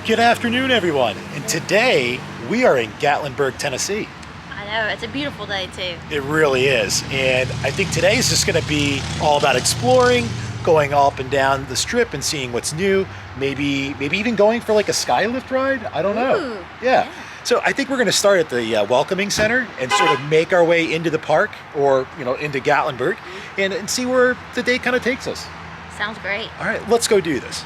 Good afternoon, everyone. And today we are in Gatlinburg, Tennessee. I know, it's a beautiful day too. It really is. And I think today is just going to be all about exploring, going up and down the strip and seeing what's new. Maybe even going for like a skylift ride. I don't know. Ooh, Yeah. So I think we're going to start at the Welcoming Center and sort of make our way into the park or, into Gatlinburg and see where the day kind of takes us. Sounds great. All right, let's go do this.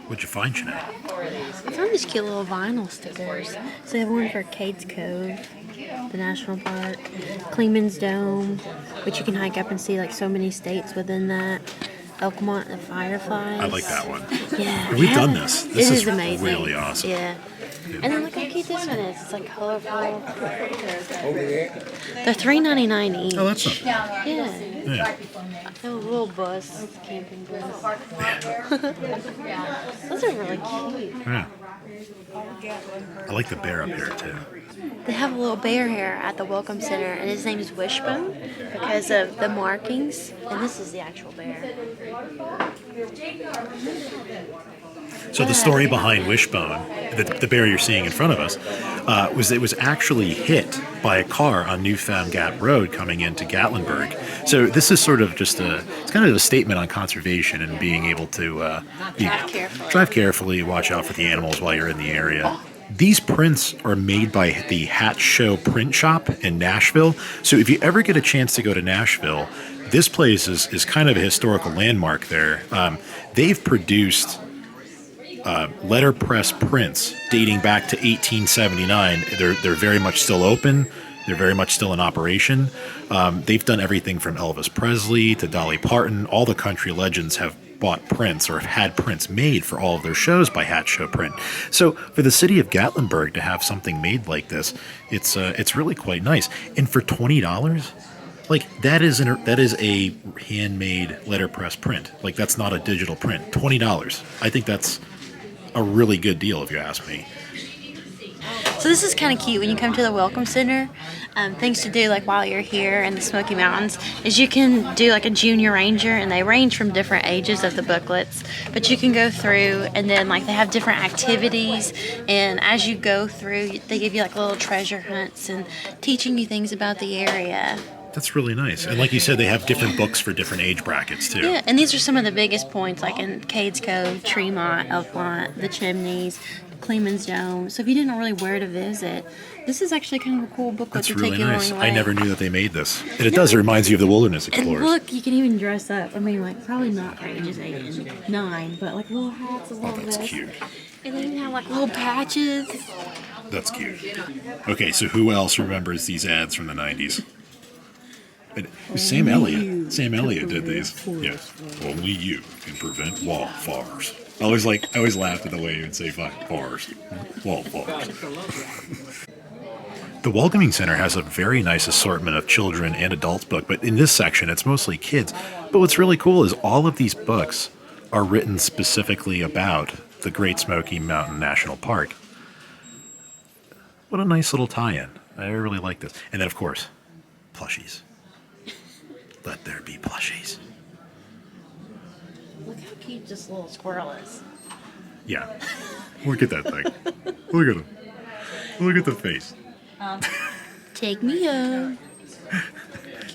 What'd you find, Jeanette? I found these cute little vinyl stickers. So they have one for Cades Cove, the national park, Kleeman's Dome, which you can hike up and see like so many states within that. Elkmont the Fireflies. I like that one. Yeah. We've done this. This is amazing. really awesome. Yeah. And then look how cute this one is. It's like colorful. They're $3.99 each. Oh, that's not Yeah. Yeah. A little bus, camping bus. Those are really cute. Yeah. I like the bear up here too. They have a little bear here at the Welcome Center, and his name is Wishbone because of the markings. And this is the actual bear. So the story behind Wishbone, the bear you're seeing in front of us, was it was actually hit by a car on Newfound Gap Road coming into Gatlinburg. So this is sort of just it's kind of a statement on conservation and being able to drive carefully, watch out for the animals while you're in the area. These prints are made by the Hat Show Print Shop in Nashville. So if you ever get a chance to go to Nashville, this place is kind of a historical landmark there. They've produced letterpress prints dating back to 1879. They're very much still open. They're very much still in operation. They've done everything from Elvis Presley to Dolly Parton. All the country legends have bought prints or have had prints made for all of their shows by Hat Show Print. So for the city of Gatlinburg to have something made like this, it's really quite nice. And for $20, like that is a handmade letterpress print. Like that's not a digital print. $20. I think that's a really good deal if you ask me. So this is kind of cute when you come to the Welcome Center. Things to do like while you're here in the Smoky Mountains is you can do like a junior ranger, and they range from different ages of the booklets, but you can go through and then like they have different activities, and as you go through they give you like little treasure hunts and teaching you things about the area. That's really nice. And like you said, they have different books for different age brackets too. Yeah, and these are some of the biggest points like in Cades Cove, Tremont, Elkmont, the Chimneys, Kleeman's Dome. So if you didn't know really where to visit, this is actually kind of a cool booklet That's to really take you nice. along the way. I never knew that they made this. And it does. It reminds you of the Wilderness Explorers. And look, you can even dress up. I mean, like, probably not for ages 8 and 9, but like little hats and little That's vests. cute. And they even have like little patches. That's cute. Okay, so who else remembers these ads from the 90s? It was Sam Elliott. Sam Elliott did these. Yeah. Only you can prevent wildfires. I always laughed at the way he would say fires. Wildfires. The Welcoming Center has a very nice assortment of children and adults books, but in this section it's mostly kids. But what's really cool is all of these books are written specifically about the Great Smoky Mountain National Park. What a nice little tie-in. I really like this. And then, of course, plushies. Let there be plushies. Look how cute this little squirrel is. Yeah. Look at that thing. Look at him. Look at the face. Take me home.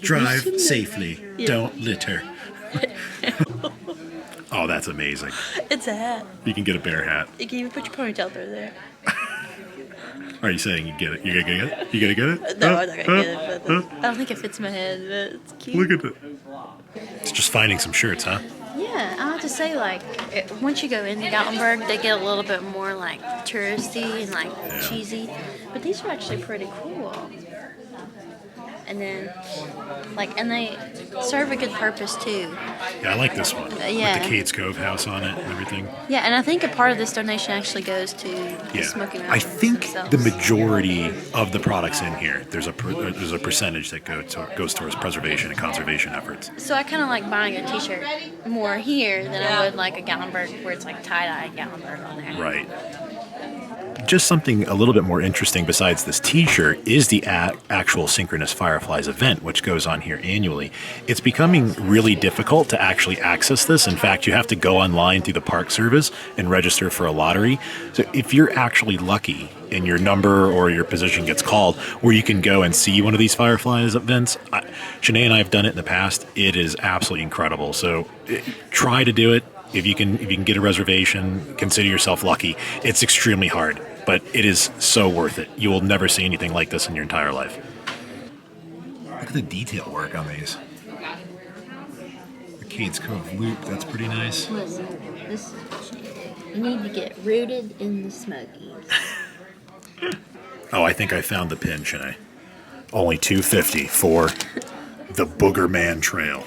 Drive safely. Yeah. Don't litter. Oh, that's amazing. It's a hat. You can get a bear hat. You can even put your ponytail through there. Are you saying you get it? You gonna get it? You gonna get it? No, I'm not gonna get it. But I don't think it fits my head, but it's cute. Look at it. It's just finding some shirts, huh? Yeah, I have to say, like, once you go into Gatlinburg, they get a little bit more, like, touristy and, like, cheesy. But these are actually pretty cool. And then, like, and they serve a good purpose, too. Yeah, I like this one. Yeah. With the Cades Cove house on it and everything. Yeah, and I think a part of this donation actually goes to the Smoky Mountains I think themselves. the majority of the products in here, there's a percentage that goes towards preservation and conservation efforts. So I kind of like buying a t-shirt more here than I would like a Gatlinburg where it's like tie-dye Gatlinburg on there. Right. just something a little bit more interesting besides this t-shirt is the actual Synchronous Fireflies event, which goes on here annually. It's becoming really difficult to actually access this. In fact, you have to go online through the Park Service and register for a lottery. So if you're actually lucky and your number or your position gets called, where you can go and see one of these Fireflies events, Shanae and I have done it in the past. It is absolutely incredible. So try to do it. If you can get a reservation, consider yourself lucky. It's extremely hard, but it is so worth it. You will never see anything like this in your entire life. Look at the detail work on these. The Cades Cove loop, that's pretty nice. Listen, you need to get rooted in the Smokies. Oh, I think I found the pin, Shanae. Only $2.50 for the Booger Man Trail.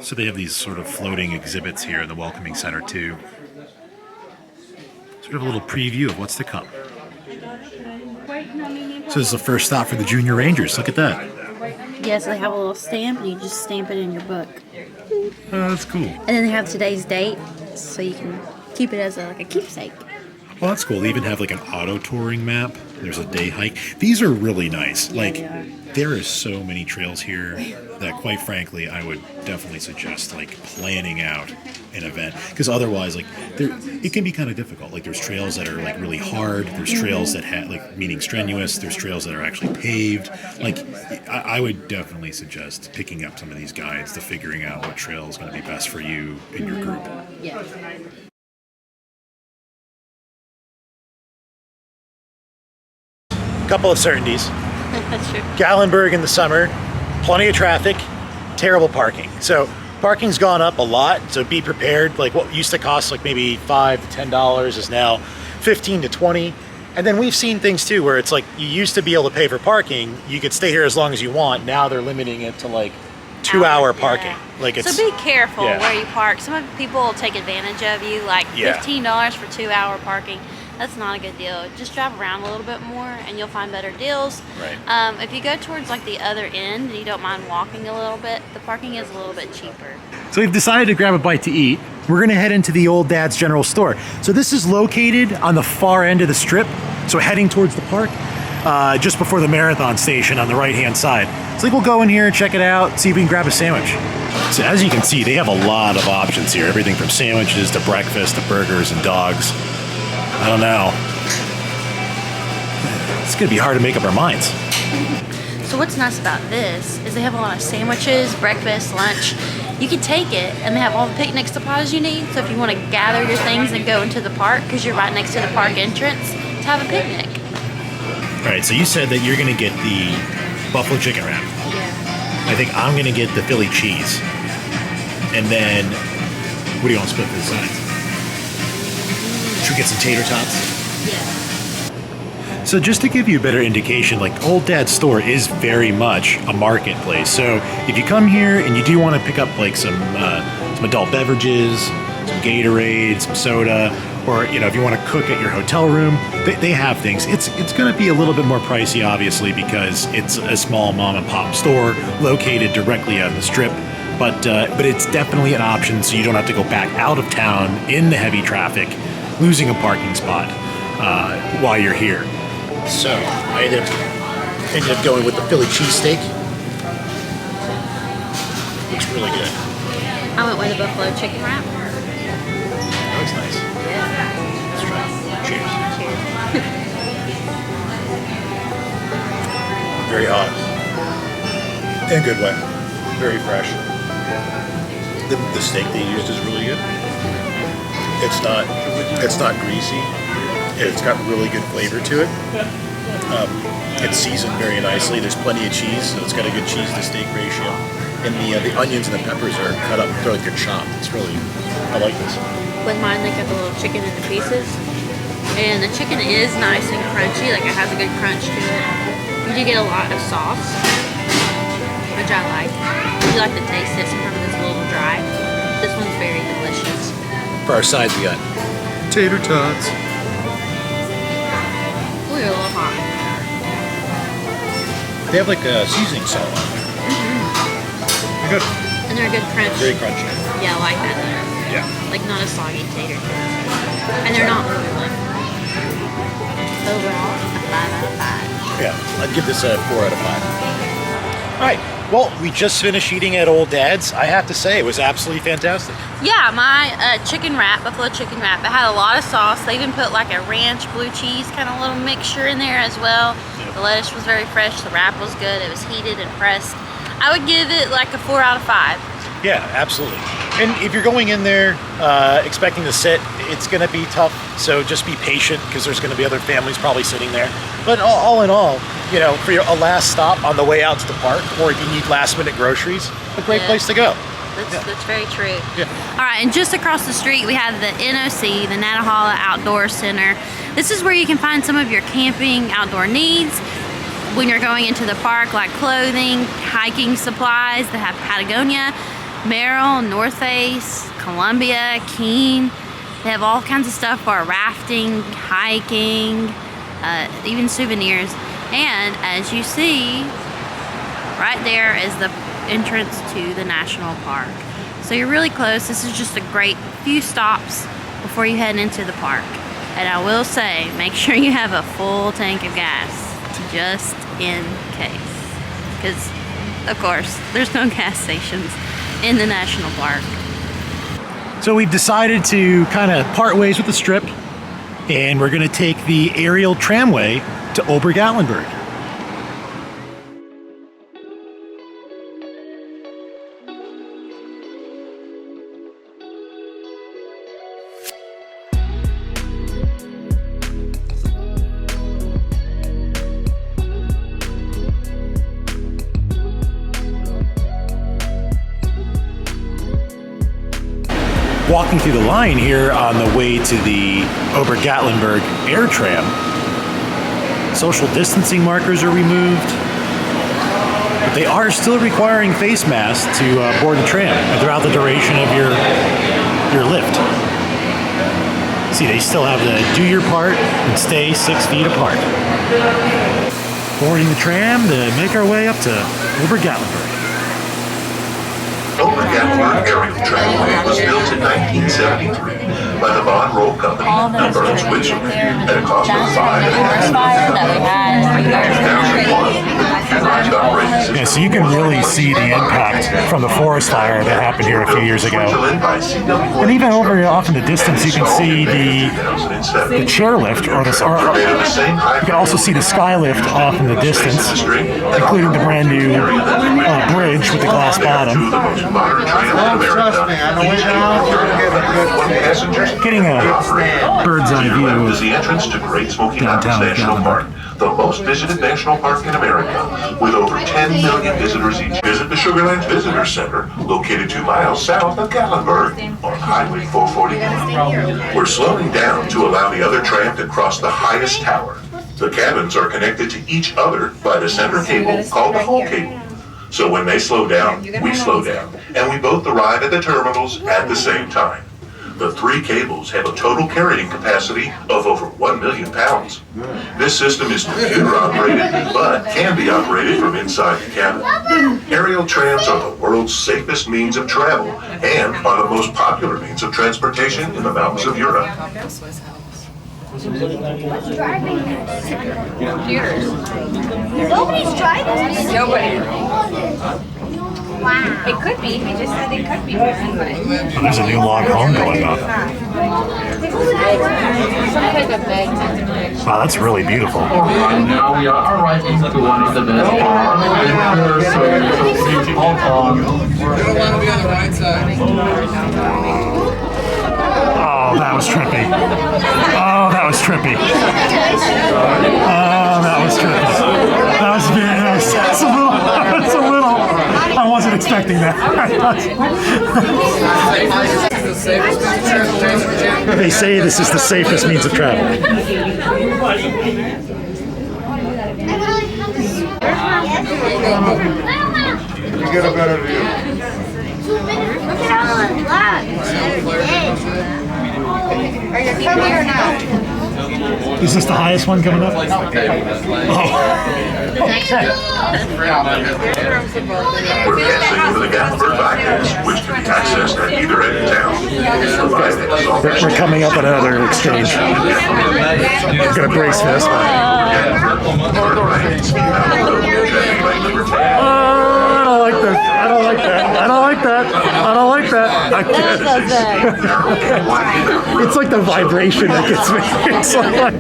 So they have these sort of floating exhibits here in the Welcoming Center too. Sort of a little preview of what's to come. So this is the first stop for the Junior Rangers. Look at that. Yes, they have a little stamp, and you just stamp it in your book. Oh, that's cool. And then they have today's date, so you can keep it as like a keepsake. Well, that's cool. They even have like an auto touring map. There's a day hike. These are really nice. Like, there is so many trails here that, quite frankly, I would definitely suggest like planning out an event, because otherwise, like, it can be kind of difficult. Like, there's trails that are like really hard. There's trails that have like meaning strenuous. There's trails that are actually paved. Like, I would definitely suggest picking up some of these guides to figuring out what trail is going to be best for you and your group. Yeah. Couple of certainties. That's true. Gatlinburg in the summer, plenty of traffic, terrible parking. So parking's gone up a lot, so be prepared. Like, what used to cost like maybe $5 to $10 is now $15 to $20. And then we've seen things too where it's like you used to be able to pay for parking, you could stay here as long as you want. Now they're limiting it to like 2-hour parking. Yeah. Like, it's So be careful yeah. where you park. Some people will take advantage of you, like $15 for 2-hour parking. That's not a good deal. Just drive around a little bit more and you'll find better deals. Right. If you go towards like the other end and you don't mind walking a little bit, the parking is a little bit cheaper. So we've decided to grab a bite to eat. We're gonna head into the Old Dad's General Store. So this is located on the far end of the strip. So heading towards the park, just before the marathon station on the right-hand side. So we'll go in here and check it out, see if we can grab a sandwich. So as you can see, they have a lot of options here. Everything from sandwiches to breakfast to burgers and dogs. I don't know. It's gonna be hard to make up our minds. So what's nice about this is they have a lot of sandwiches, breakfast, lunch. You can take it and they have all the picnic supplies you need. So if you want to gather your things and go into the park, because you're right next to the park entrance, to have a picnic. All right, so you said that you're gonna get the buffalo chicken wrap. Yeah. I think I'm gonna get the Philly cheese. And then, what do you want to split to the sides? Should we get some tater tots? Yeah. So just to give you a better indication, like Old Dad's store is very much a marketplace. So if you come here and you do want to pick up like some adult beverages, some Gatorade, some soda, or if you want to cook at your hotel room, they have things. It's going to be a little bit more pricey, obviously, because it's a small mom and pop store located directly on the strip. But it's definitely an option, so you don't have to go back out of town in the heavy traffic, losing a parking spot while you're here. So I ended up going with the Philly cheesesteak. Looks really good. I went with a buffalo chicken wrap. That looks nice. Yeah. Let's try it. Cheers. Cheers. Very hot. In a good way. Very fresh. The steak they used is really good. It's not greasy. It's got really good flavor to it. It's seasoned very nicely. There's plenty of cheese, so it's got a good cheese to steak ratio. And the onions and the peppers are cut up. They're like they're chopped. I like this. With mine, they cut the little chicken into pieces. And the chicken is nice and crunchy, like it has a good crunch to it. You do get a lot of sauce, which I like. You like to taste it, sometimes it's a little dry. This one's very delicious. For our sides, we got tater tots. Ooh, you're a little hot. They have like a seasoning salt on there. They're good. And they're a good crunch. Very crunchy. Yeah, I like that. Yeah. Like not a soggy tater tot. and they're not like overall a 5 out of 5. Yeah, I'd give this a 4 out of 5. All right. Well, we just finished eating at Old Dad's. I have to say, it was absolutely fantastic. Yeah, my chicken wrap, buffalo chicken wrap, it had a lot of sauce. They even put like a ranch blue cheese kind of little mixture in there as well. The lettuce was very fresh. The wrap was good. It was heated and pressed. I would give it like a 4 out of 5. Yeah, absolutely. And if you're going in there expecting to sit, it's going to be tough. So just be patient because there's going to be other families probably sitting there. But all in all, you know, for a last stop on the way out to the park, or if you need last minute groceries, a great place to go. That's very true. Yeah. All right, and just across the street we have the NOC, the Nantahala Outdoor Center. This is where you can find some of your camping outdoor needs when you're going into the park, like clothing, hiking supplies. They have Patagonia, Merrell, North Face, Columbia, Keen. They have all kinds of stuff for rafting, hiking, even souvenirs. And as you see, right there is the entrance to the national park. So you're really close. This is just a great few stops before you head into the park. And I will say, make sure you have a full tank of gas, just in case. Because, of course, there's no gas stations in the national park. So we've decided to kind of part ways with the strip, and we're going to take the aerial tramway to Ober Gatlinburg. Walking through the line here on the way to the Ober Gatlinburg Airtram, social distancing markers are removed, but they are still requiring face masks to board the tram throughout the duration of your lift. See, they still have the do your part and stay 6 feet apart. Boarding the tram to make our way up to Ober Gatlinburg. Ober Gatlinburg Aerial Tramway was built in 1973 by the Von Roll Company in Burns, Switzerland, at a cost of $5.5 million. In 2001, United operated. Yeah, so you can really see the impact from the forest fire that happened here a few years ago. And even over off in the distance, you can see the chairlift, you can also see the skylift off in the distance, including the brand new bridge with the glass bottom. Getting a bird's eye view is the entrance to Great Smoky Mountains downtown National Park, the most visited national park in America, with over 10 million visitors each. Visit the Sugarland Visitor Center, located 2 miles south of Gatlinburg on Highway 440. We're slowing down to allow the other tram to cross the highest tower. The cabins are connected to each other by the center cable called the hull cable. So when they slow down, we slow down, and we both arrive at the terminals at the same time. The 3 cables have a total carrying capacity of over 1 million pounds. This system is computer operated, but can be operated from inside the cabin. Aerial trams are the world's safest means of travel and are the most popular means of transportation in the mountains of Europe. What's driving computers? Nobody's driving. Nobody. Wow. It could be. He just said it could be. But There's a new log home going up. Wow, that's really beautiful. Now we are arriving to one of the best parts. You don't want to be on the right side. Oh, that was trippy. Oh, that was trippy. Oh, that was trippy. That was very nice. That's a little. I wasn't expecting that. They say this is the safest means of travel. You get a better view. Look at all the flags. Are you coming or not? Is this the highest one coming up? Oh. We're passing over the Gatlinburg bypass, which can be accessed at either end of town. We're coming up at another exchange. I'm gonna brace for this one. I don't like this. I don't like that. I don't like that. I don't like that. I can't. It's like the vibration that gets me. It's like.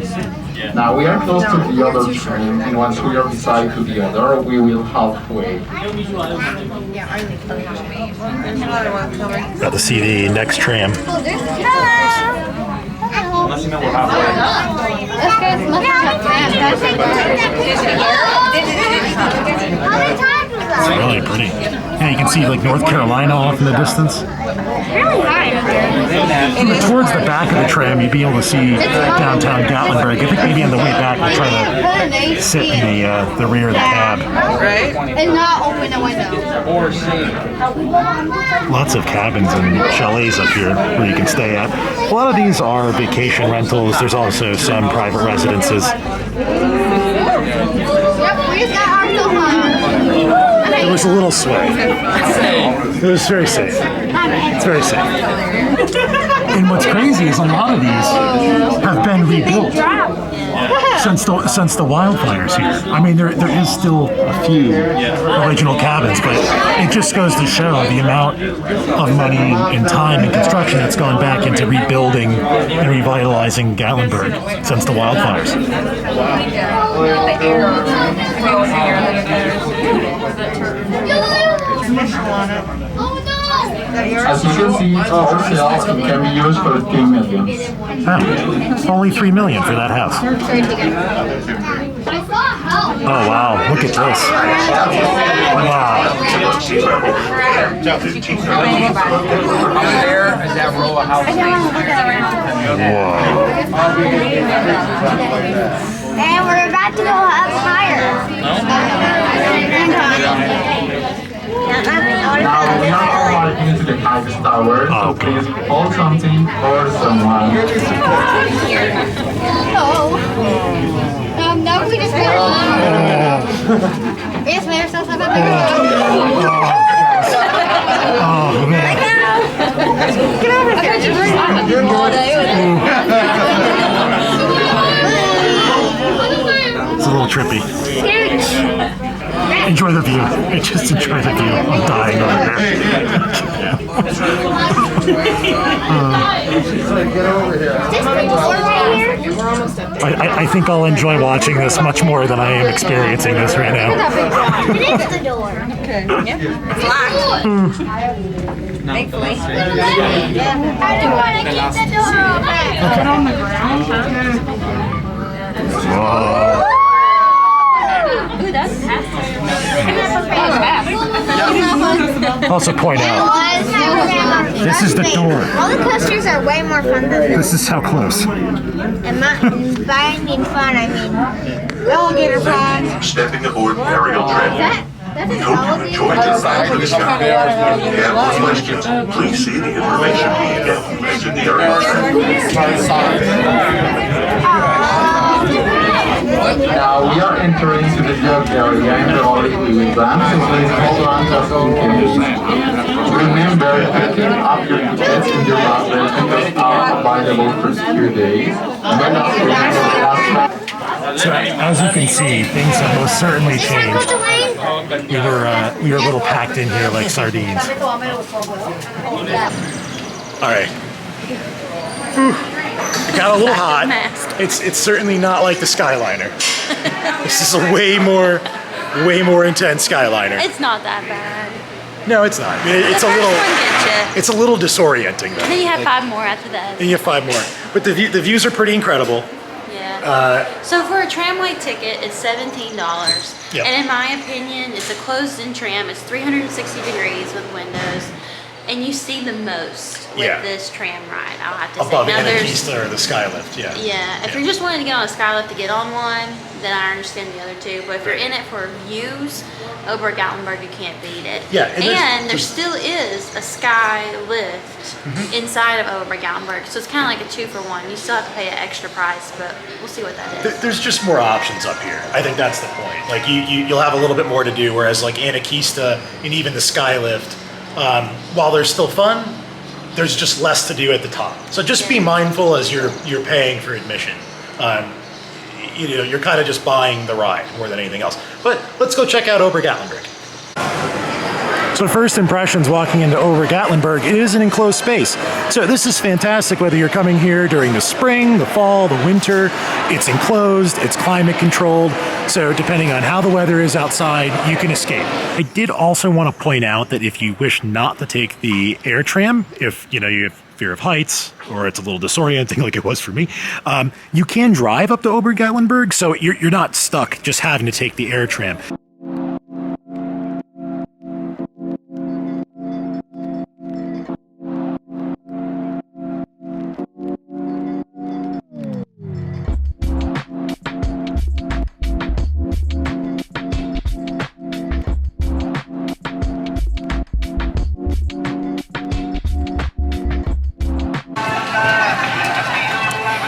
Now we are close to the other train, and once we are beside to the other, we will halfway. Got to see the next tram. It's really pretty. Yeah, you can see like North Carolina off in the distance. Towards the back of the tram, you'd be able to see downtown Gatlinburg. I think maybe on the way back, we'll try to sit in the rear of the cab. Right? And not open the window. Lots of cabins and chalets up here where you can stay at. A lot of these are vacation rentals. There's also some private residences. It was a little sway. It was very safe. It's very safe. And what's crazy is a lot of these have been rebuilt since the wildfires here. I mean, there is still a few original cabins, but it just goes to show the amount of money and time and construction that's gone back into rebuilding and revitalizing Gatlinburg since the wildfires. As you can see, our sales can be used for 3 million. Only 3 million for that house. Oh wow, look at this. Wow. There is that row of houses. And we're about to go up higher. Now we are arriving into the highest tower, so please hold something or someone. No, we just got Yes, there's something up there. Oh man. Get over here. It's a little trippy. Enjoy the view. Just enjoy the view. I'm dying over here. I think I'll enjoy watching this much more than I am experiencing this right now. It is the door. Okay. Yep. It's locked. Thankfully. I don't want to keep the door open. Put it on the ground. Whoa. Ooh, that's fantastic. Also point out, this is the door. All the coasters are way more fun than this. This is how close. And finding fun, I mean, alligator fun. Stepping aboard aerial tram. We hope you enjoyed your ride through the sky. If you have more questions, please see the information being exit the aerial tram. Now we are entering to the jug area in the all-inclusive plan, so please hold on just in case. Remember, picking up your tickets in your buses because are available for few days. So as you can see, things have most certainly changed. We were a little packed in here like sardines. All right. It got a little hot. It's certainly not like the Skyliner. This is a way more intense Skyliner. It's not that bad. No, it's not. It's a little disorienting though. Then you have 5 more after that. And you have 5 more. But the views are pretty incredible. Yeah. So for a tramway ticket, it's $17. Yep. And in my opinion, it's a closed-in tram. It's 360 degrees with windows. And you see the most with this tram ride, I'll have to say. Above Now Anarchista or the Skylift, yeah. Yeah, if you're just wanting to get on a Skylift to get on one, then I understand the other two. But if you're in it for views, Ober Gatlinburg, you can't beat it. Yeah, and there still is a sky lift inside of Ober Gatlinburg, so it's kind of like a 2-for-1. You still have to pay an extra price, but we'll see what that is. There's just more options up here. I think that's the point. Like you'll have a little bit more to do, whereas like Anakista and even the Skylift, while they're still fun, there's just less to do at the top. So just be mindful as you're paying for admission. You're kind of just buying the ride more than anything else. But let's go check out Ober Gatlinburg. So first impressions walking into Ober Gatlinburg, it is an enclosed space. So this is fantastic whether you're coming here during the spring, the fall, the winter. It's enclosed, it's climate controlled. So depending on how the weather is outside, you can escape. I did also want to point out that if you wish not to take the Airtram, if you have fear of heights or it's a little disorienting like it was for me, you can drive up to Ober Gatlinburg, so you're not stuck just having to take the Airtram.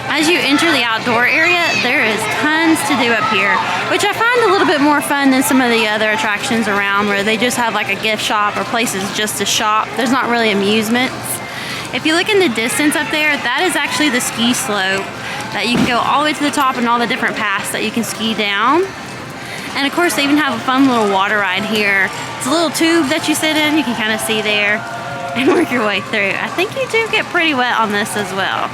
As you enter the outdoor area, there is tons to do up here, which I find a little bit more fun than some of the other attractions around where they just have like a gift shop or places just to shop. There's not really amusements. If you look in the distance up there, that is actually the ski slope that you can go all the way to the top and all the different paths that you can ski down. And of course, they even have a fun little water ride here. It's a little tube that you sit in, you can kind of see there and work your way through. I think you do get pretty wet on this as well.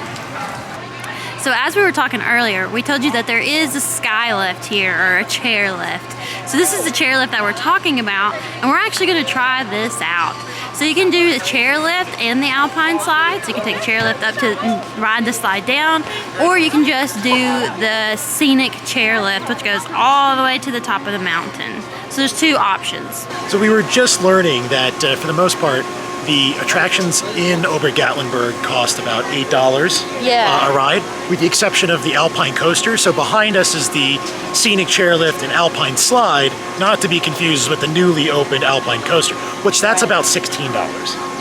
So as we were talking earlier, we told you that there is a sky lift here, or a chairlift. So this is the chairlift that we're talking about, and we're actually gonna try this out. So you can do the chairlift and the Alpine Slide. So you can take a chairlift up to ride the slide down, or you can just do the Scenic chairlift, which goes all the way to the top of the mountain. So there's two options. So we were just learning that for the most part, the attractions in Ober Gatlinburg cost about $8 a ride, with the exception of the Alpine coaster. So behind us is the Scenic chairlift and Alpine Slide, not to be confused with the newly opened Alpine coaster, which that's about $16.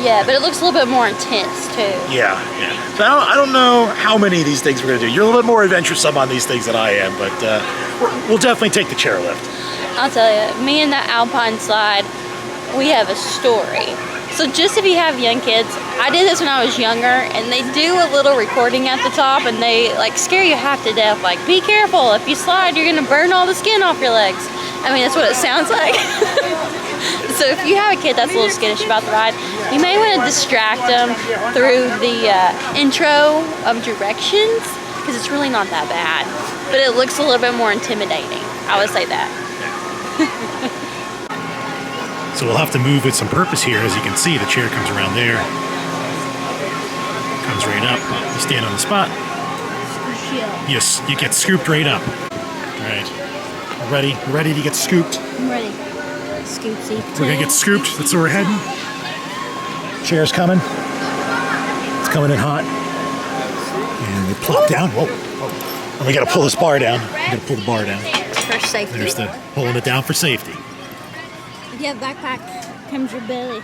Yeah, but it looks a little bit more intense too. Yeah. So I don't know how many of these things we're gonna do. You're a little bit more adventuresome on these things than I am, but we'll definitely take the chairlift. I'll tell you, me and the Alpine Slide, we have a story. So just if you have young kids, I did this when I was younger, and they do a little recording at the top, and they like scare you half to death, like, be careful, if you slide, you're gonna burn all the skin off your legs. I mean, that's what it sounds like. So if you have a kid that's a little skittish about the ride, you may want to distract them through the intro of directions, because it's really not that bad, but it looks a little bit more intimidating. I would say that. So we'll have to move with some purpose here. As you can see, the chair comes around there. Comes right up. You stand on the spot. Yes, you get scooped right up. All right. Ready? Ready to get scooped? I'm ready. Scoopsy. We're gonna get scooped. That's where we're heading. Chair's coming. It's coming in hot. And we plop down. Whoa. And we gotta pull this bar down. We gotta pull the bar down. For safety. There's the pulling it down for safety. If you have a backpack, comes your belly.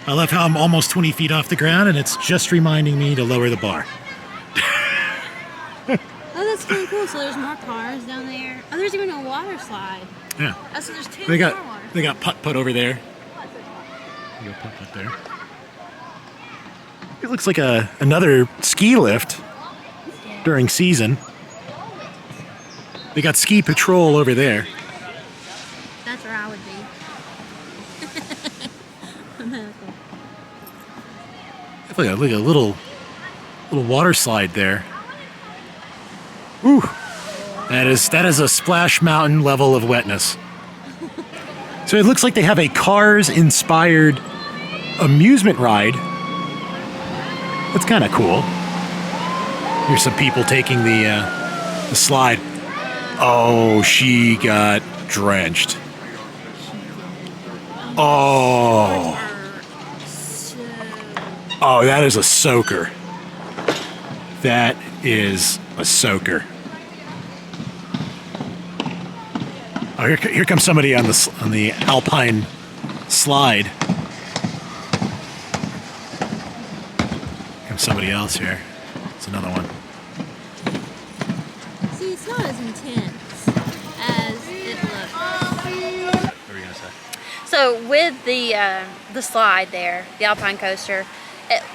I love how I'm almost 20 feet off the ground and it's just reminding me to lower the bar. Oh, that's really cool. So there's more cars down there. Oh, there's even a water slide. Yeah. Oh, so there's two They more got water. putt-putt over there. You got putt-putt there. It looks like another ski lift during season. They got ski patrol over there. That's where I would be. Look at a little water slide there. Ooh, that is a Splash Mountain level of wetness. So it looks like they have a Cars-inspired amusement ride. That's kind of cool. Here's some people taking the slide. Oh, she got drenched. Oh. Oh, that is a soaker. That is a soaker. Oh, here comes somebody on the Alpine Slide. Comes somebody else here. It's another one. See, it's not as intense as it looks. What were you gonna say? So with the slide there, the Alpine coaster,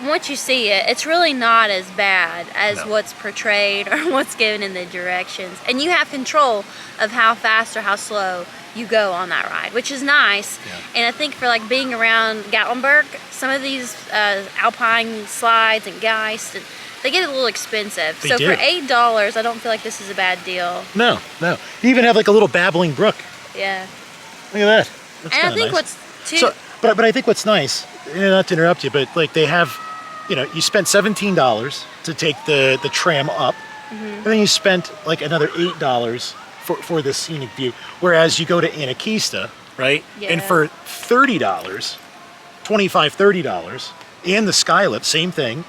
once you see it, it's really not as bad as what's portrayed or what's given in the directions. And you have control of how fast or how slow you go on that ride, which is nice. Yeah. And I think for like being around Gatlinburg, some of these Alpine slides and Geist, they get a little expensive. They so do. for $8, I don't feel like this is a bad deal. No. You even have like a little babbling brook. Yeah. Look at that. That's And I kinda think nice. what's too... So, but I think what's nice, not to interrupt you, but like they have, you spent $17 to take the tram up, and then you spent like another $8 for the scenic view. Whereas you go to Anakista, right? Yeah. And for $30, $30, and the Skylift, same thing,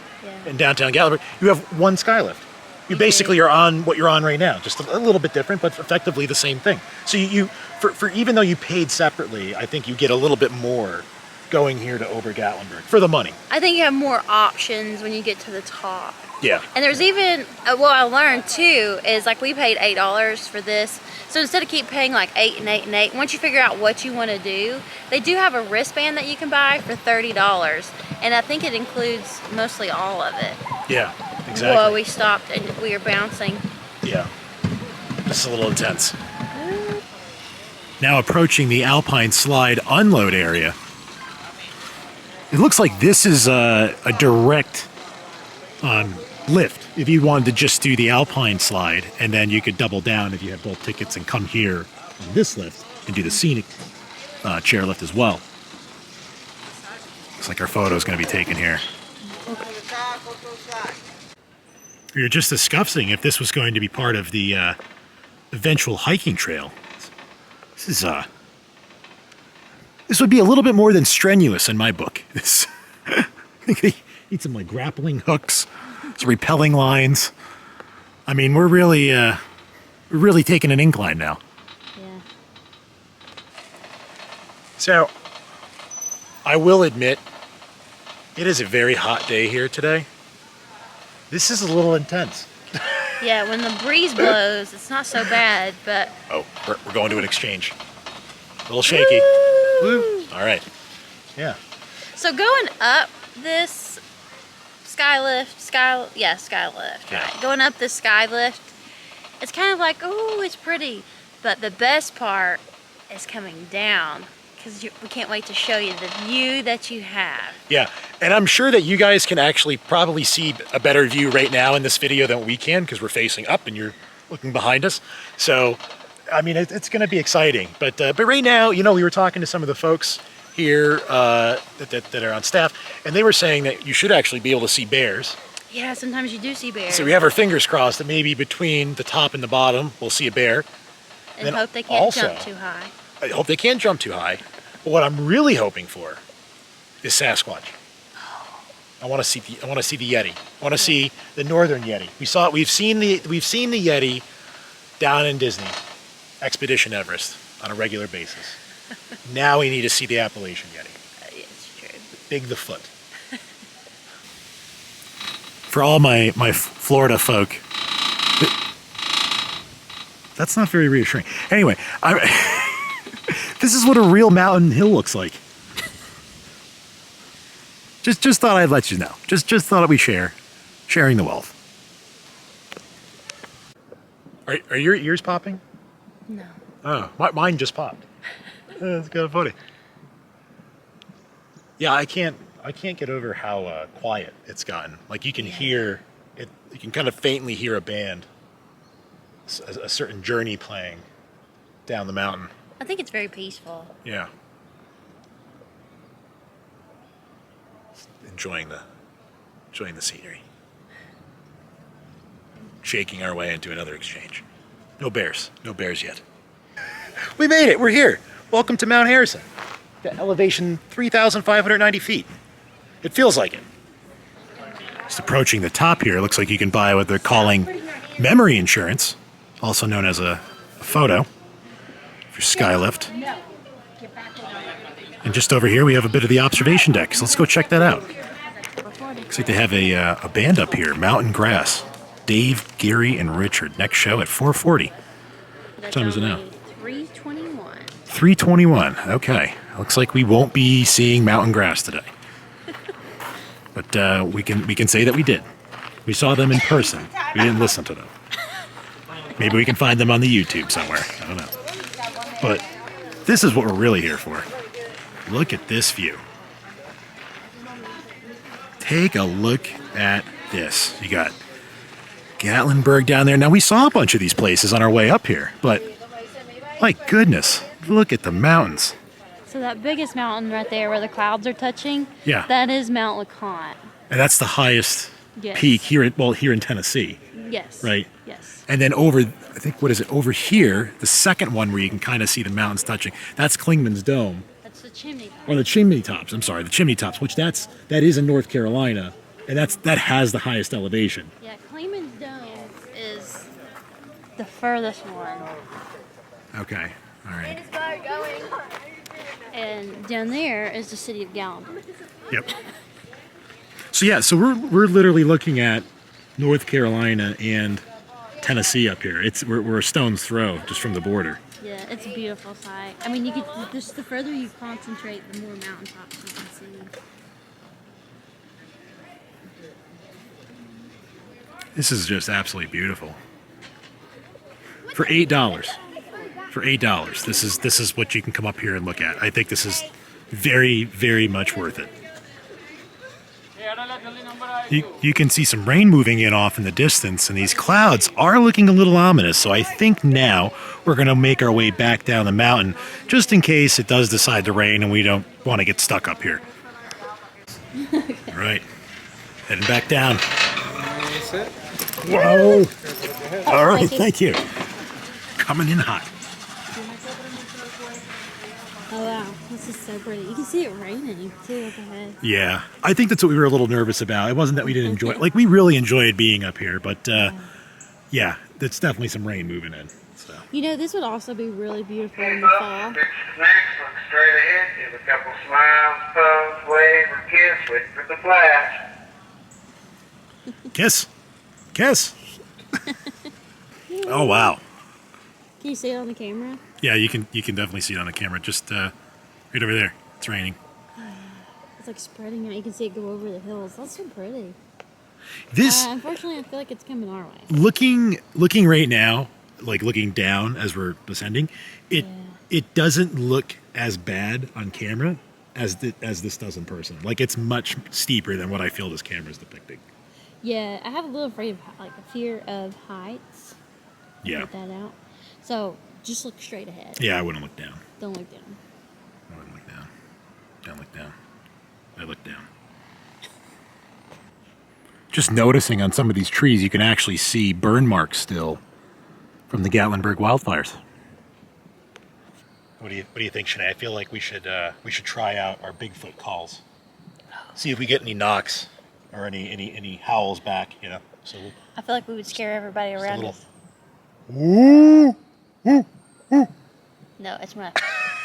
in downtown Gatlinburg, you have one Skylift. You basically are on what you're on right now, just a little bit different, but effectively the same thing. So you for even though you paid separately, I think you get a little bit more going here to Ober Gatlinburg for the money. I think you have more options when you get to the top. Yeah. And there's even, what I learned too, is like we paid $8 for this. So instead of keep paying like $8 and $8 and $8, once you figure out what you want to do, they do have a wristband that you can buy for $30. And I think it includes mostly all of it. Yeah, exactly. Well, we stopped and we were bouncing. Yeah. This is a little intense. Now approaching the Alpine Slide unload area. It looks like this is a direct lift. If you wanted to just do the Alpine Slide, and then you could double down if you have both tickets and come here on this lift and do the Scenic chairlift as well. Looks like our photo is going to be taken here. We were just discussing if this was going to be part of the eventual hiking trail. This would be a little bit more than strenuous in my book. This, I think they need some like grappling hooks, some repelling lines. I mean, we're really taking an incline now. Yeah. So, I will admit, it is a very hot day here today. This is a little intense. Yeah, when the breeze blows, it's not so bad, but... Oh, we're going to an exchange. A little shaky. Woo. All right. Yeah. So going up this Skylift, Skylift, Yeah. right? Going up this Skylift, it's kind of like, oh, it's pretty. But the best part is coming down, because we can't wait to show you the view that you have. Yeah, and I'm sure that you guys can actually probably see a better view right now in this video than we can, because we're facing up and you're looking behind us. So, I mean, it's going to be exciting. But right now, we were talking to some of the folks here that are on staff, and they were saying that you should actually be able to see bears. Yeah, sometimes you do see bears. So we have our fingers crossed that maybe between the top and the bottom, we'll see a bear. and then hope they can't also- jump too high. I hope they can't jump too high. But what I'm really hoping for is Sasquatch. I want to see the Yeti. I want to see the northern Yeti. We've seen the Yeti down in Disney, Expedition Everest, on a regular basis. Now we need to see the Appalachian Yeti. It's true. Bigfoot. For all my Florida folk, that's not very reassuring. Anyway, this is what a real mountain hill looks like. Just thought I'd let you know. Just thought we'd sharing the wealth. Are your ears popping? No. Oh, mine just popped. That's kind of funny. Yeah, I can't get over how quiet it's gotten. Like you can hear it. You can kind of faintly hear a band, a certain journey playing down the mountain. I think it's very peaceful. Yeah. Enjoying the scenery. Shaking our way into another exchange. No bears yet. We made it. We're here. Welcome to Mount Harrison. The elevation 3,590 feet. It feels like it. Just approaching the top here, it looks like you can buy what they're calling memory insurance, also known as a photo, for Skylift. And just over here, we have a bit of the observation deck. So let's go check that out. Looks like they have a band up here, Mountain Grass. Dave, Gary, and Richard. Next show at 4:40. What time is it now? 3:21. 3:21. Okay. Looks like we won't be seeing Mountain Grass today. But we can say that we did. We saw them in person. We didn't listen to them. Maybe we can find them on the YouTube somewhere. I don't know. But this is what we're really here for. Look at this view. Take a look at this. You got Gatlinburg down there. Now, we saw a bunch of these places on our way up here, but my goodness, look at the mountains. So that biggest mountain right there where the clouds are touching, Yeah. that is Mount LeConte. And that's the highest Yes. peak here in Tennessee, Yes. right? Yes. And then over, I think, what is it, over here, the second one where you can kind of see the mountains touching, that's Klingman's Dome. That's the chimney top. Or the Chimney Tops, I'm sorry, the Chimney Tops, which that is in North Carolina, and that has the highest elevation. Yeah, Clayman's Dome is the furthest one. Okay, all right. And down there is the city of Gatlinburg. Yep. So yeah, so we're literally looking at North Carolina and Tennessee up here. We're a stone's throw just from the border. Yeah, it's a beautiful sight. I mean, you could just the further you concentrate, the more mountaintops you can see. This is just absolutely beautiful. For $8. For $8, this is what you can come up here and look at. I think this is very, very much worth it. You can see some rain moving in off in the distance, and these clouds are looking a little ominous. So I think now we're going to make our way back down the mountain, just in case it does decide to rain and we don't want to get stuck up here. All right, heading back down. Whoa! All right, thank you. Coming in hot. Oh wow, this is so pretty. You can see it raining too up ahead. Yeah, I think that's what we were a little nervous about. It wasn't that we didn't enjoy it. Like, we really enjoyed being up here, but yeah, that's definitely some rain moving in. So. You know, this would also be really beautiful in the fall. Next, look straight ahead, give a couple smiles, pose, wave, or kiss, wait for the flash. Kiss. Kiss. Oh, wow. Can you see it on the camera? Yeah, you can definitely see it on the camera. Just right over there. It's raining. It's like spreading out. You can see it go over the hills. That's so pretty. This unfortunately, I feel like it's coming our way. looking right now, like looking down as we're descending, it doesn't look as bad on camera as this does in person. Like, it's much steeper than what I feel this camera is depicting. Yeah, I have a little a fear of heights. Yeah. Put that out. So just look straight ahead. Yeah, I wouldn't look down. Don't look down. I wouldn't look down. Don't look down. I look down. Just noticing on some of these trees, you can actually see burn marks still from the Gatlinburg wildfires. What do you think, Shanae? I feel like we should try out our Bigfoot calls. See if we get any knocks or any howls back. You know. So I feel like we would scare everybody around us. Woo! Woo! Woo! No, it's more like,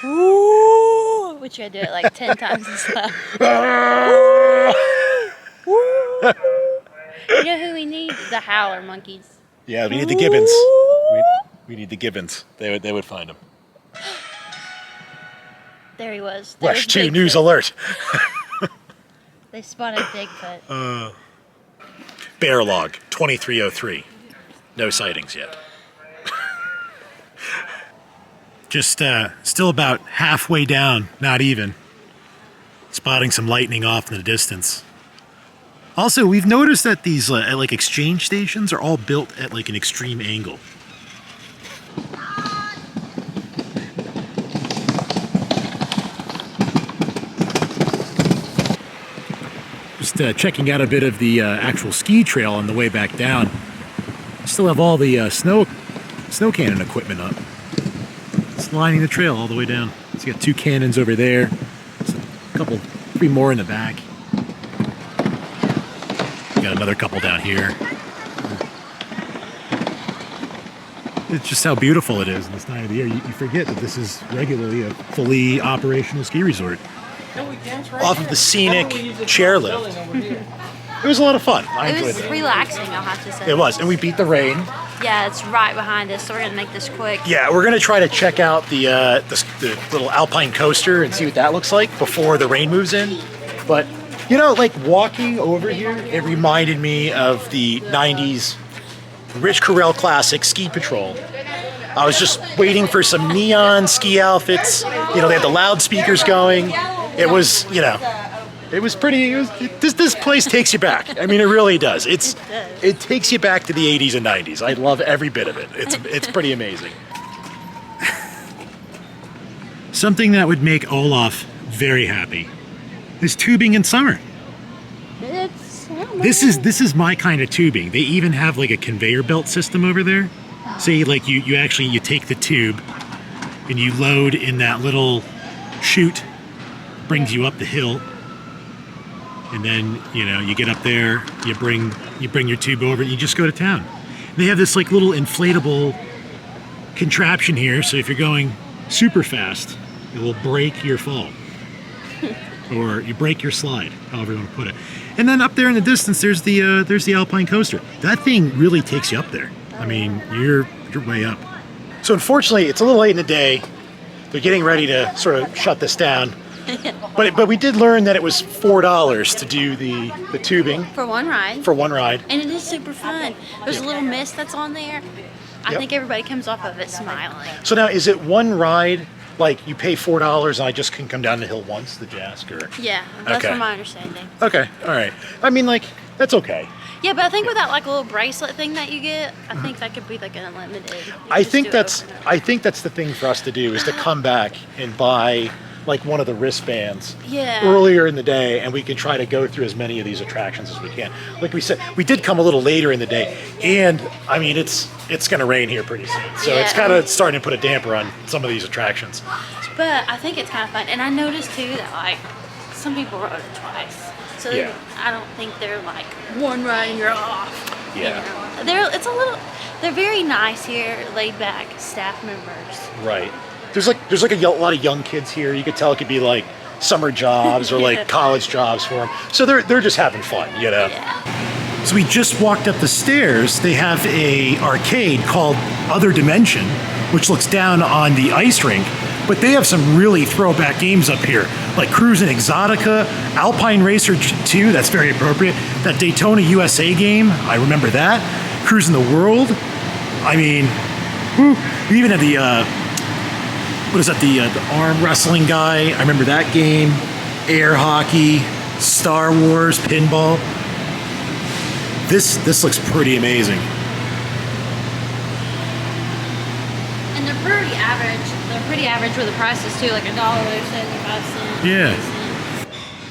ooh, which you gotta do it like 10 times as loud. You know who we need? The howler monkeys. Yeah, we need the gibbons. We need the gibbons. They would find them. There he was. Rush 2 news alert. They spotted Bigfoot. Bear log 2303. No sightings yet. Just still about halfway down, not even. Spotting some lightning off in the distance. Also, we've noticed that these like exchange stations are all built at like an extreme angle. Just checking out a bit of the actual ski trail on the way back down. Still have all the snow cannon equipment up. It's lining the trail all the way down. So you got 2 cannons over there. Three more in the back. Got another couple down here. It's just how beautiful it is in this time of the year. You forget that this is regularly a fully operational ski resort. Off of the Scenic Chairlift. It was a lot of fun. I It enjoyed was that. relaxing, I'll have to say. It was, and we beat the rain. Yeah, it's right behind us, so we're gonna make this quick. Yeah, we're gonna try to check out the little Alpine coaster and see what that looks like before the rain moves in. But you know, like walking over here, it reminded me of the '90s Rich Carell classic Ski Patrol. I was just waiting for some neon ski outfits. You know, they had the loudspeakers going. It was, you know, it was pretty. This place takes you back. I mean, it really does. It takes you back to the '80s and '90s. I love every bit of it. It's pretty amazing. Something that would make Olaf very happy is tubing in summer. This is my kind of tubing. They even have like a conveyor belt system over there. Say like you take the tube and you load in that little chute, brings you up the hill, and then you get up there, you bring your tube over, and you just go to town. And they have this like little inflatable contraption here, so if you're going super fast, it will break your fall. Or you break your slide, however you want to put it. And then up there in the distance, there's the Alpine coaster. That thing really takes you up there. I mean, you're way up. So unfortunately, it's a little late in the day. They're getting ready to sort of shut this down. But we did learn that it was $4 to do the tubing. For one ride. For one ride. And it is super fun. There's a little mist that's on there. I think everybody comes off of it smiling. So now, is it one ride? Like you pay $4 and I just can come down the hill once, the Jask, or? Yeah, that's from my understanding. Okay, all right. I mean, like, that's okay. Yeah, but I think with that like little bracelet thing that you get, I think that could be like an unlimited. I think that's the thing for us to do is to come back and buy like one of the wristbands earlier in the day, and we can try to go through as many of these attractions as we can. Like we said, we did come a little later in the day, and I mean it's going to rain here pretty soon, so it's kind of starting to put a damper on some of these attractions. But I think it's kind of fun, and I noticed too that like some people rode it twice, so I don't think they're like one ride and you're off. Yeah, they're very nice here, laid back staff members. Right. There's like a lot of young kids here. You could tell it could be like summer jobs or like college jobs for them. So they're just having fun, Yeah. So we just walked up the stairs. They have a arcade called Other Dimension, which looks down on the ice rink. But they have some really throwback games up here, like Cruisin' Exotica, Alpine Racer 2. That's very appropriate. That Daytona USA game, I remember that. Cruisin' the World. I mean, we even had the. What is that, the arm wrestling guy? I remember that game. Air hockey, Star Wars, pinball. This looks pretty amazing. And they're pretty average. They're pretty average with the prices too, like $1.75. Yeah.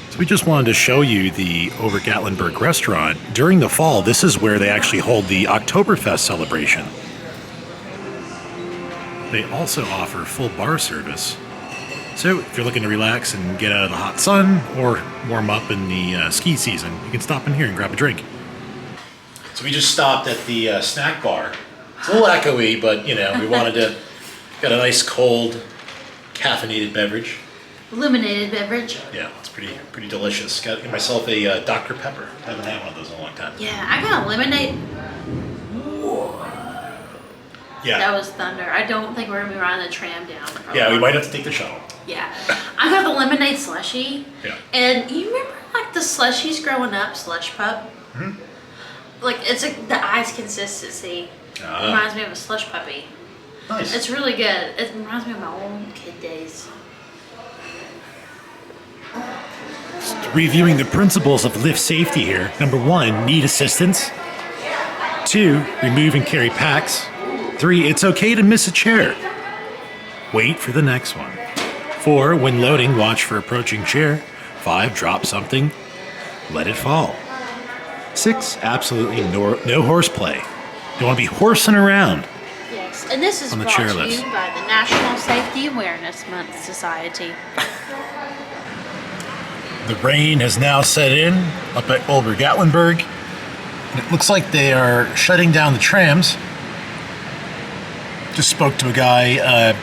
So we just wanted to show you the Ober Gatlinburg restaurant. During the fall, this is where they actually hold the Oktoberfest celebration. They also offer full bar service. So if you're looking to relax and get out of the hot sun or warm up in the ski season, you can stop in here and grab a drink. So we just stopped at the snack bar. It's a little echoey, but we wanted to get a nice cold caffeinated beverage. Illuminated beverage. Yeah, it's pretty delicious. Got myself a Dr. Pepper. Haven't had one of those in a long time. Yeah, I got a lemonade. Yeah. That was thunder. I don't think we're going to be riding the tram down. Yeah, we might have to take the shuttle. Yeah. I got the lemonade slushie. Yeah. And you remember like the slushies growing up, Slush Pup? Mm-hmm. Like it's like the ice consistency. Reminds me of a slush puppy. Nice. It's really good. It reminds me of my old kid days. Reviewing the principles of lift safety here. Number 1, need assistance. 2, remove and carry packs. 3, it's okay to miss a chair. Wait for the next one. 4, when loading, watch for approaching chair. 5, drop something, let it fall. 6, absolutely no horseplay. You want to be horsing around. Yes, and this is On the brought to chairlift. you by the National Safety Awareness Month Society. The rain has now set in up at Ober Gatlinburg. And it looks like they are shutting down the trams. Just spoke to a guy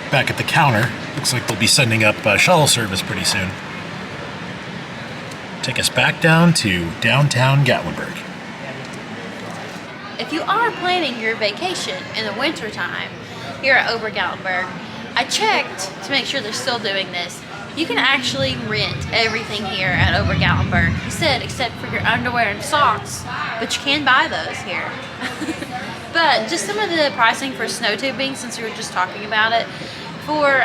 back at the counter. Looks like they'll be sending up shuttle service pretty soon. Take us back down to downtown Gatlinburg. If you are planning your vacation in the wintertime here at Ober Gatlinburg, I checked to make sure they're still doing this. You can actually rent everything here at Ober Gatlinburg. He said, except for your underwear and socks, but you can buy those here. But just some of the pricing for snow tubing, since we were just talking about it, for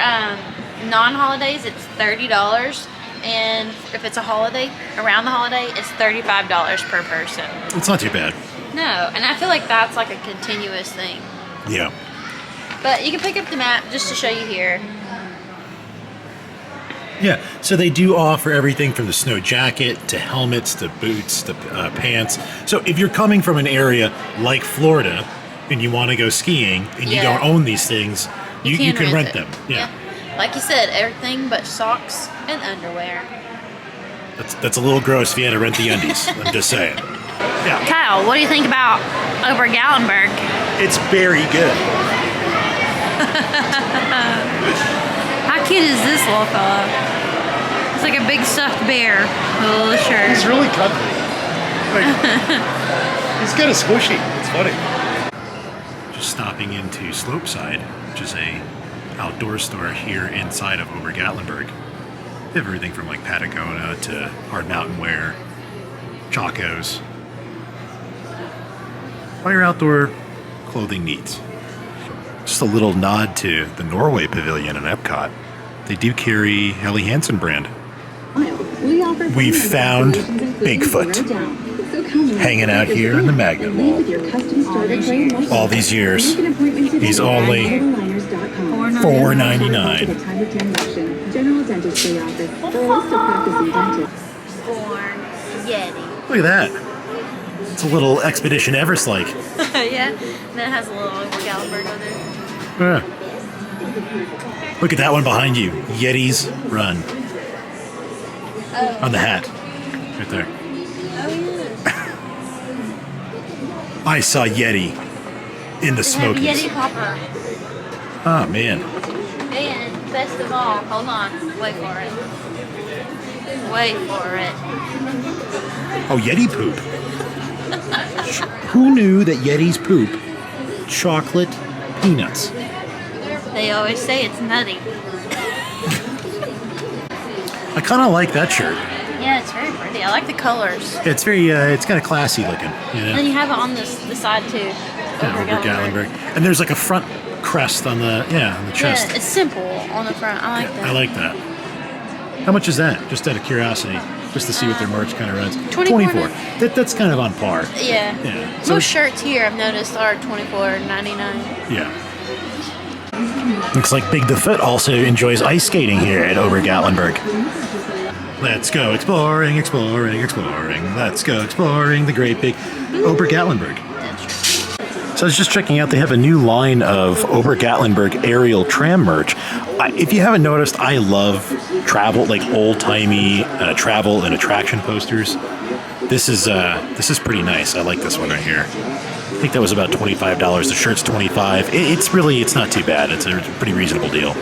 non-holidays it's $30, and if it's a holiday, around the holiday, it's $35 per person. It's not too bad. No, and I feel like that's like a continuous thing. Yeah. But you can pick up the map just to show you here. Yeah, so they do offer everything from the snow jacket to helmets to boots to pants. So if you're coming from an area like Florida and you want to go skiing and you don't own these things, you can rent them. Yeah. Like you said, everything but socks and underwear. That's a little gross if you had to rent the undies. I'm just saying. Yeah. Kyle, what do you think about Ober Gatlinburg? It's very good. How cute is this little fella? It's like a big stuffed bear with a little shirt. He's really cuddly. Like, he's kind of squishy. It's funny. Just stopping into Slopeside, which is a outdoor store here inside of Ober Gatlinburg. They have everything from like Patagonia to hard mountain wear, Chacos. All your outdoor clothing needs. Just a little nod to the Norway Pavilion in Epcot. They do carry Helly Hansen brand. We've found Bigfoot hanging out here in the Magnet Mall. All these years. He's only $4.99. Yeti. Look at that. It's a little Expedition Everest-like. Yeah, and then it has a little Ober Gatlinburg on there. Yeah. Look at that one behind you. Yetis Run. On the hat. Right there. Oh, yeah. I saw Yeti in the Smokies. Yeti Hopper. Oh, man. And best of all, hold on, wait for it. Wait for it. Oh, Yeti poop. Who knew that Yetis poop chocolate peanuts? They always say it's nutty. I kind of like that shirt. Yeah, it's very pretty. I like the colors. It's very, it's kind of classy looking. And then you have it on the side too. Ober Gatlinburg. And there's like a front crest on the, on the chest. Yeah, it's simple on the front. I like that. I like that. How much is that? Just out of curiosity, just to see what their merch kind of runs. 24. That's kind of on par. Yeah. Yeah. So, most shirts here I've noticed are $24.99. Yeah. Looks like Big the Foot also enjoys ice skating here at Ober Gatlinburg. Let's go exploring, exploring, exploring. Let's go exploring the great big Ober Gatlinburg. So I was just checking out, they have a new line of Ober Gatlinburg aerial tram merch. If you haven't noticed, I love travel, like old-timey travel and attraction posters. This is pretty nice. I like this one right here. I think that was about $25. The shirt's $25. It's not too bad. It's a pretty reasonable deal.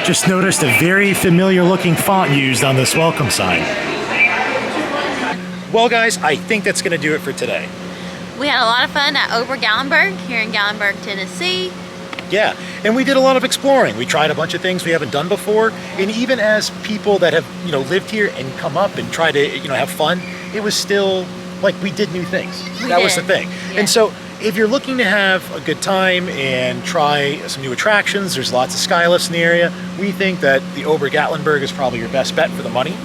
Just noticed a very familiar looking font used on this welcome sign. Well guys, I think that's going to do it for today. We had a lot of fun at Ober Gatlinburg here in Gatlinburg, Tennessee. Yeah, and we did a lot of exploring. We tried a bunch of things we haven't done before, and even as people that have, lived here and come up and try to, have fun, it was still like we did new things. That was the thing. Yeah. And so if you're looking to have a good time and try some new attractions, there's lots of sky lifts in the area. We think that the Ober Gatlinburg is probably your best bet for the money.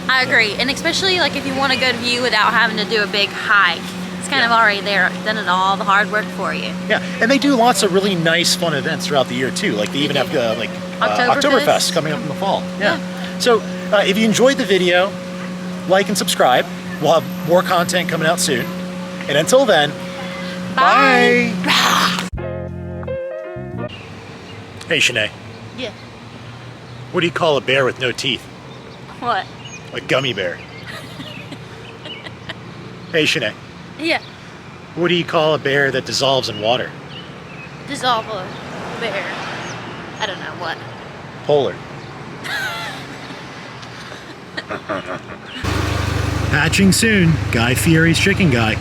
I agree, and especially like if you want a good view without having to do a big hike. It's kind of already there, done it all the hard work for you. Yeah, and they do lots of really nice, fun events throughout the year too. Like they even have Oktoberfest coming up in the fall. Yeah. So if you enjoyed the video, like and subscribe. We'll have more content coming out soon. And until then, bye. Hey, Shanae. Yeah. What do you call a bear with no teeth? What? A gummy bear. Hey, Shanae. Yeah. What do you call a bear that dissolves in water? Dissolve a bear. I don't know what. Polar. Hatching soon. Guy Fieri's Chicken Guy.